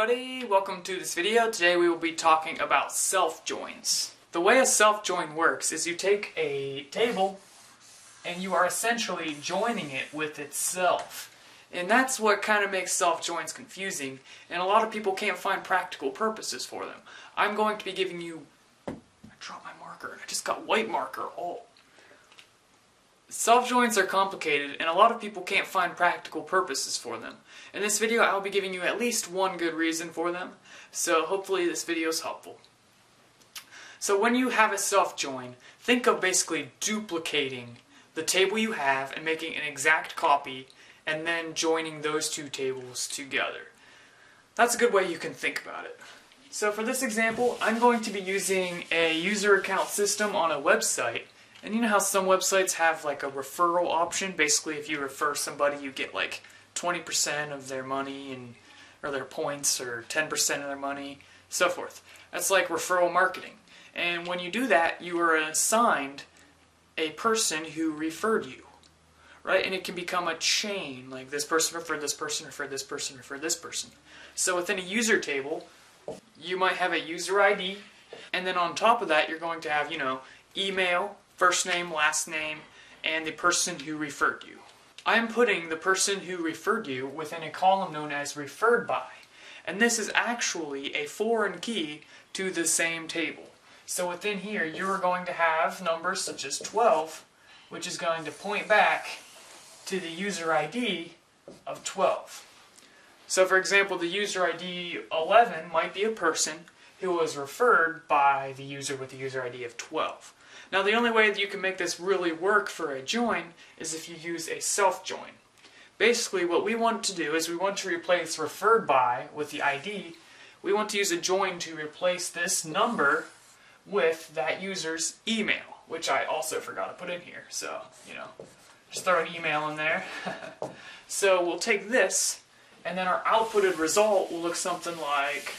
everybody, welcome to this video. Today we will be talking about self-joins. The way a self-join works is you take a table and you are essentially joining it with itself. And that's what kind of makes self-joins confusing, and a lot of people can't find practical purposes for them. I'm going to be giving you... I dropped my marker and I just got white marker. Self-joins are complicated and a lot of people can't find practical purposes for them. In this video I'll be giving you at least one good reason for them, so hopefully this video is helpful. So when you have a self-join, think of basically duplicating the table you have and making an exact copy and then joining those two tables together. That's a good way you can think about it. So for this example, I'm going to be using a user account system on a website. And you know how some websites have like a referral option? Basically, if you refer somebody, you get like 20% of their money or their points, or 10% of their money, so forth. That's like referral marketing. And when you do that, you are assigned a person who referred you, right? And it can become a chain, like this person referred this person, referred this person, referred this person. So within a user table, you might have a user ID, and then on top of that, you're going to have, email, first name, last name, and the person who referred you. I am putting the person who referred you within a column known as referred by, and this is actually a foreign key to the same table. So within here you are going to have numbers such as 12, which is going to point back to the user ID of 12. So for example, the user ID 11 might be a person who was referred by the user with the user ID of 12. Now the only way that you can make this really work for a join is if you use a self-join. Basically what we want to do is we want to replace referred by with the ID. We want to use a join to replace this number with that user's email, which I also forgot to put in here. So, just throw an email in there. So we'll take this, and then our outputted result will look something like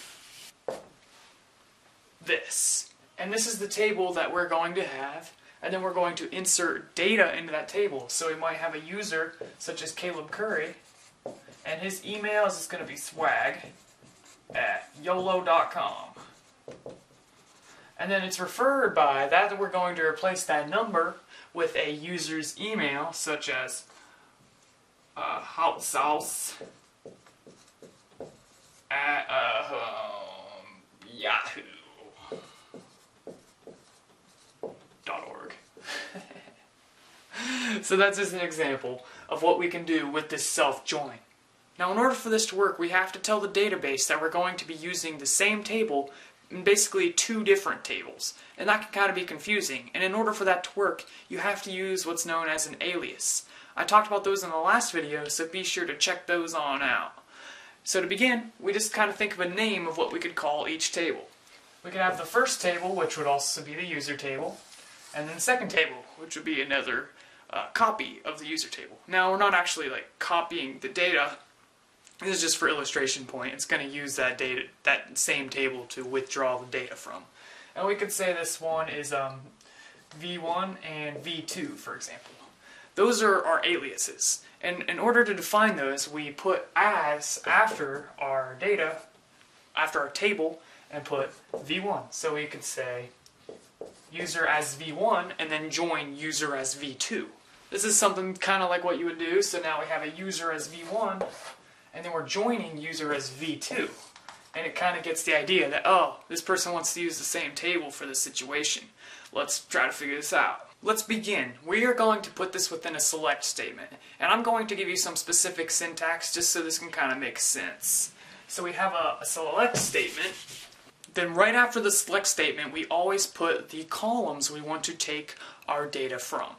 this. And this is the table that we're going to have, and then we're going to insert data into that table. So we might have a user such as Caleb Curry, and his email is going to be swag@yolo.com. And then it's referred by that we're going to replace that number with a user's email such as hot sauce at Yahoo. So that's just an example of what we can do with this self-join. Now in order for this to work, we have to tell the database that we're going to be using the same table in basically two different tables. And that can kind of be confusing. And in order for that to work, you have to use what's known as an alias. I talked about those in the last video, so be sure to check those on out. So to begin, we just kind of think of a name of what we could call each table. We could have the first table, which would also be the user table, and then the second table, which would be another copy of the user table. Now we're not actually copying the data. This is just for illustration point. It's going to use that same table to withdraw the data from. And we could say this one is V1 and V2, for example. Those are our aliases. And in order to define those, we put as after our data, after our table, and put V1. So we could say user as V1 and then join user as V2. This is something kind of like what you would do. So now we have a user as V1 and then we're joining user as V2. And it kind of gets the idea that, oh, this person wants to use the same table for this situation. Let's try to figure this out. Let's begin. We are going to put this within a select statement. And I'm going to give you some specific syntax just so this can kind of make sense. So we have a select statement. Then right after the select statement, we always put the columns we want to take our data from.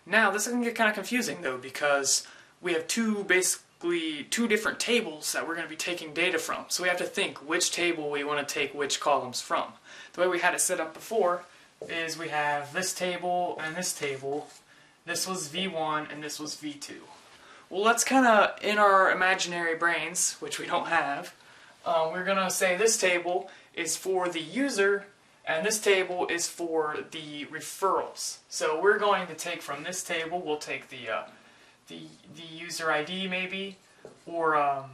Now, this can get kind of confusing though, because we have basically two different tables that we're going to be taking data from. So we have to think which table we want to take which columns from. The way we had it set up before is we have this table and this table. This was V1 and this was V2. Well, let's kind of, in our imaginary brains, which we don't have, we're going to say this table is for the user and this table is for the referrals. So we're going to take from this table, we'll take the user ID maybe, or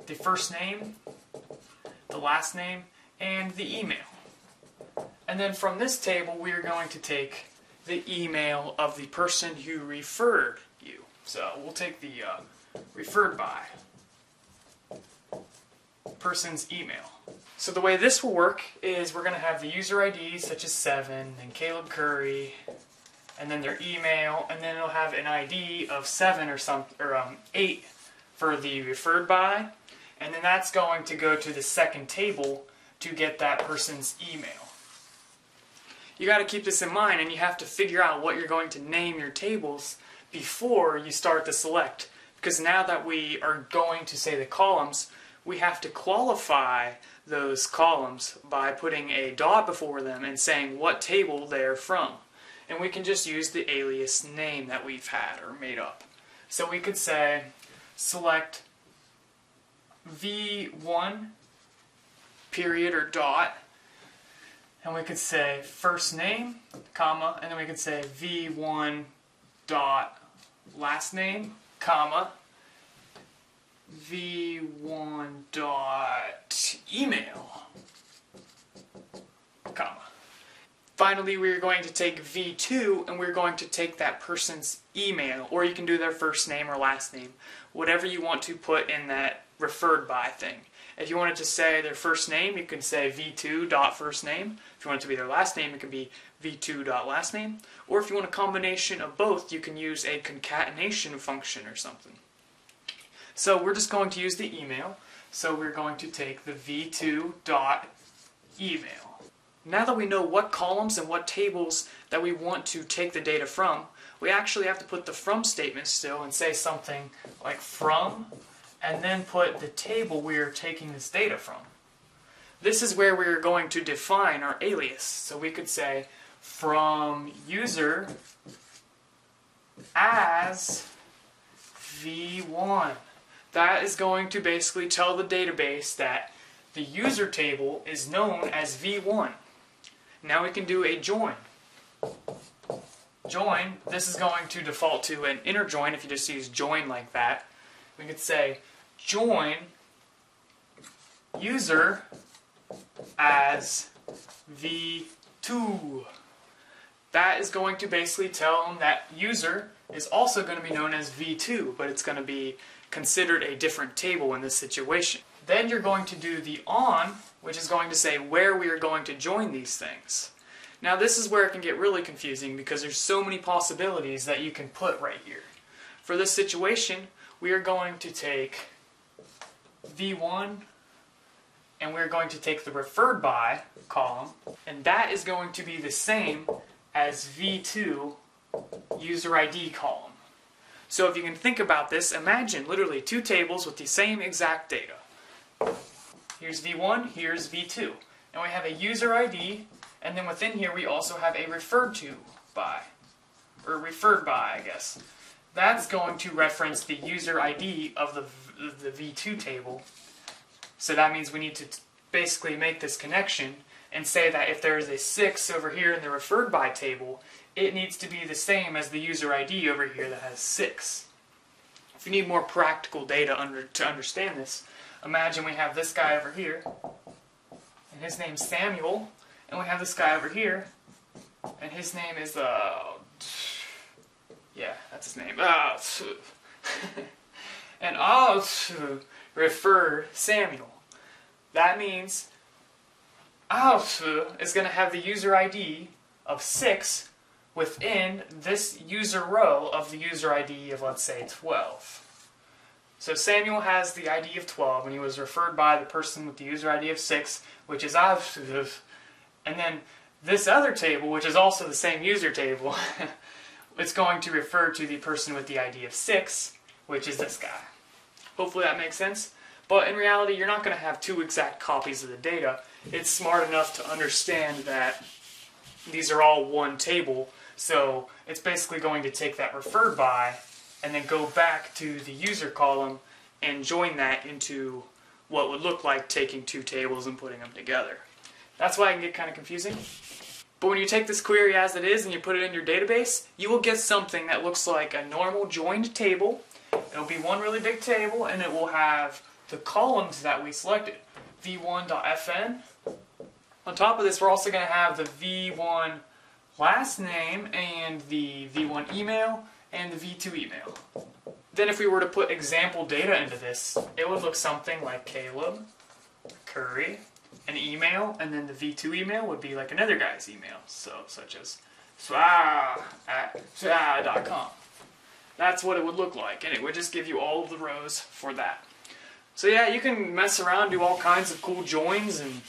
the first name, the last name, and the email. And then from this table, we are going to take the email of the person who referred you. So we'll take the referred by person's email. So the way this will work is we're going to have the user ID such as 7 and Caleb Curry, and then their email, and then it'll have an ID of 7 or 8 for the referred by, and then that's going to go to the second table to get that person's email. You got to keep this in mind, and you have to figure out what you're going to name your tables before you start to select, because now that we are going to say the columns, we have to qualify those columns by putting a dot before them and saying what table they're from. And we can just use the alias name that we've had or made up. So we could say select V1 period or dot, and we could say first name, comma, and then we could say V1 dot last name, comma, V1 dot email, comma. Finally, we're going to take V2 and we're going to take that person's email, or you can do their first name or last name, whatever you want to put in that referred by thing. If you wanted to say their first name, you can say V2 dot first name. If you want it to be their last name, it can be V2 dot last name. Or if you want a combination of both, you can use a concatenation function or something. So we're just going to use the email. So we're going to take the V2 dot email. Now that we know what columns and what tables that we want to take the data from, we actually have to put the from statement still and say something like from, and then put the table we are taking this data from. This is where we are going to define our alias. So we could say from user as V1. That is going to basically tell the database that the user table is known as V1. Now we can do a join. Join, this is going to default to an inner join if you just use join like that. We could say join user as V2. That is going to basically tell them that user is also going to be known as V2, but it's going to be considered a different table in this situation. Then you're going to do the on, which is going to say where we are going to join these things. Now this is where it can get really confusing because there's so many possibilities that you can put right here. For this situation, we are going to take V1 and we're going to take the referred by column, and that is going to be the same as V2 user ID column. So if you can think about this, imagine literally two tables with the same exact data. Here's V1, here's V2. And we have a user ID, and then within here we also have a referred to by, or referred by, I guess. That's going to reference the user ID of the V2 table. So that means we need to basically make this connection and say that if there is a 6 over here in the referred by table, it needs to be the same as the user ID over here that has 6. If you need more practical data to understand this, imagine we have this guy over here, and his name's Samuel, and we have this guy over here, and his name is, yeah, that's his name, and I'll refer Samuel. That means is going to have the user ID of 6 within this user row of the user ID of, let's say, 12. So Samuel has the ID of 12, and he was referred by the person with the user ID of 6, which is and then this other table, which is also the same user table, it's going to refer to the person with the ID of 6, which is this guy. Hopefully that makes sense. But in reality, you're not going to have two exact copies of the data. It's smart enough to understand that these are all one table, so it's basically going to take that referred by and then go back to the user column and join that into what would look like taking two tables and putting them together. That's why it can get kind of confusing. But when you take this query as it is and you put it in your database, you will get something that looks like a normal joined table. It'll be one really big table, and it will have the columns that we selected. v1.fn. On top of this, we're also going to have the v1 last name and the v1 email and the v2 email. Then if we were to put example data into this, it would look something like Caleb, Curry, an email, and then the v2 email would be like another guy's email, so such as swah@swah.com. That's what it would look like, and it would just give you all of the rows for that. So yeah, you can mess around, do all kinds of cool joins and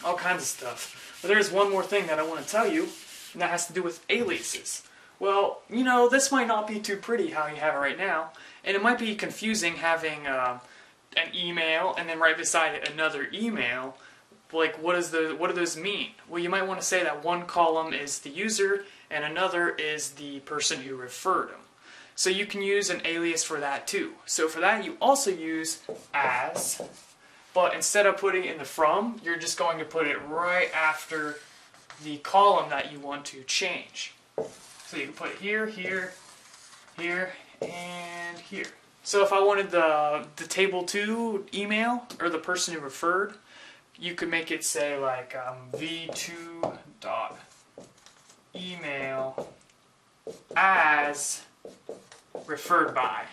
all kinds of stuff. But there's one more thing that I want to tell you, and that has to do with aliases. Well, you know, this might not be too pretty how you have it right now, and it might be confusing having an email and then right beside it another email. Like, what do those mean? Well, you might want to say that one column is the user and another is the person who referred them. So you can use an alias for that too. So for that, you also use as, but instead of putting it in the from, you're just going to put it right after the column that you want to change. So you can put it here, here, here, and here. So if I wanted the table 2 email, or the person who referred, you could make it say like v2.email as referred by.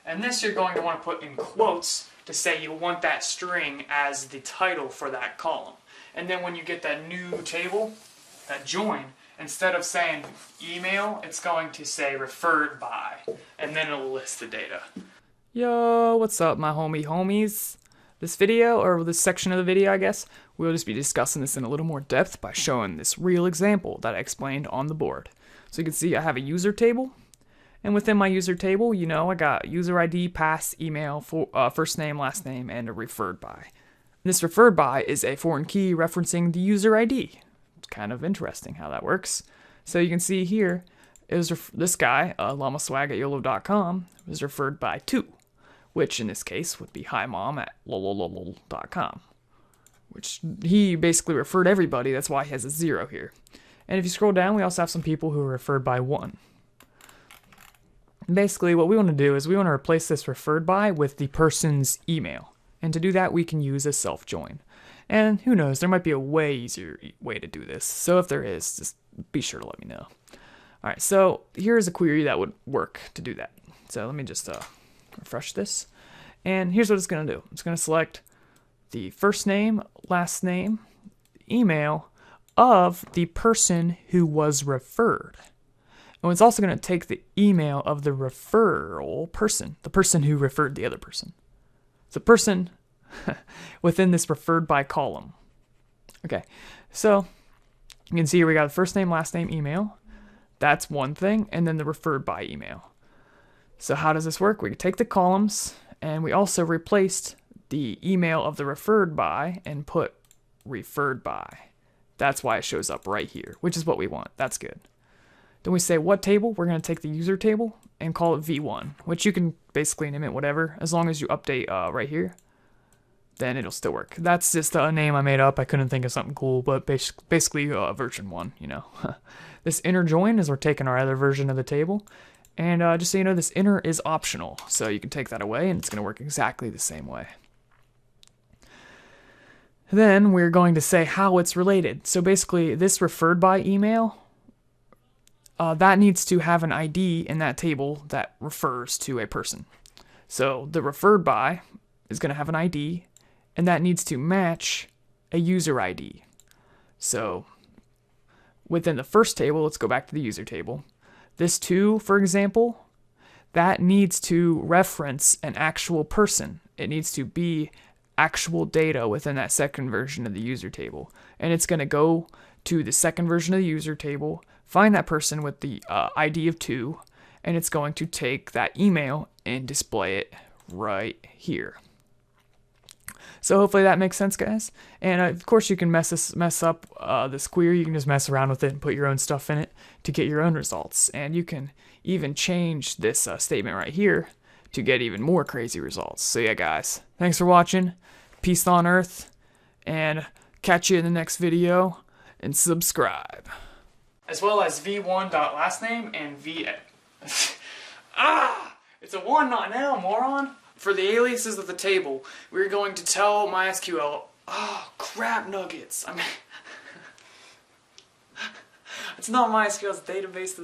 And this you're going to want to put in quotes to say you want that string as the title for that column. And then when you get that new table, that join, instead of saying email, it's going to say referred by, and then it'll list the data. Yo, what's up my homies? This video, or this section of the video I guess, we'll just be discussing this in a little more depth by showing this real example that I explained on the board. So you can see I have a user table, and within my user table, you know, I got user ID, pass, email, first name, last name, and a referred by. This referred by is a foreign key referencing the user ID. It's kind of interesting how that works. So you can see here, this guy, llamaswag@yolo.com, was referred by to, which in this case would be himom@lololol.com, which he basically referred everybody. That's why he has a 0 here. And if you scroll down, we also have some people who are referred by 1. Basically, what we want to do is we want to replace this referred by with the person's email. And to do that, we can use a self-join. And who knows, there might be a way easier way to do this. So if there is, just be sure to let me know. Alright, so here's a query that would work to do that. So let me just refresh this. And here's what it's going to do. It's going to select the first name, last name, email of the person who was referred. And it's also going to take the email of the referral person, the person who referred the other person. The person within this referred by column. Okay, so you can see here we got the first name, last name, email. That's one thing, and then the referred by email. So how does this work? We can take the columns, and we also replaced the email of the referred by and put referred by. That's why it shows up right here, which is what we want. That's good. Then we say what table? We're going to take the user table and call it v1, which you can basically name it whatever, as long as you update right here, then it'll still work. That's just a name I made up. I couldn't think of something cool, but basically version 1, you know. This inner join is we're taking our other version of the table, and just so you know, this inner is optional, so you can take that away, and it's going to work exactly the same way. Then we're going to say how it's related. So basically, this referred by email, that needs to have an ID in that table that refers to a person. So the referred by is going to have an ID, and that needs to match a user ID. So within the first table, let's go back to the user table. This to, for example, that needs to reference an actual person. It needs to be actual data within that second version of the user table. And it's going to go to the second version of the user table, find that person with the ID of 2, and it's going to take that email and display it right here. So hopefully that makes sense, guys. And of course you can mess up this query. You can just mess around with it and put your own stuff in it to get your own results. And you can even change this statement right here to get even more crazy results. So yeah, guys, thanks for watching. Peace on Earth, and catch you in the next video, and subscribe. As well as v1.lastname and v... it's a 1, not an L, moron. for the aliases of the table, we're going to tell MySQL, oh, crap nuggets. I mean, it's not MySQL's database.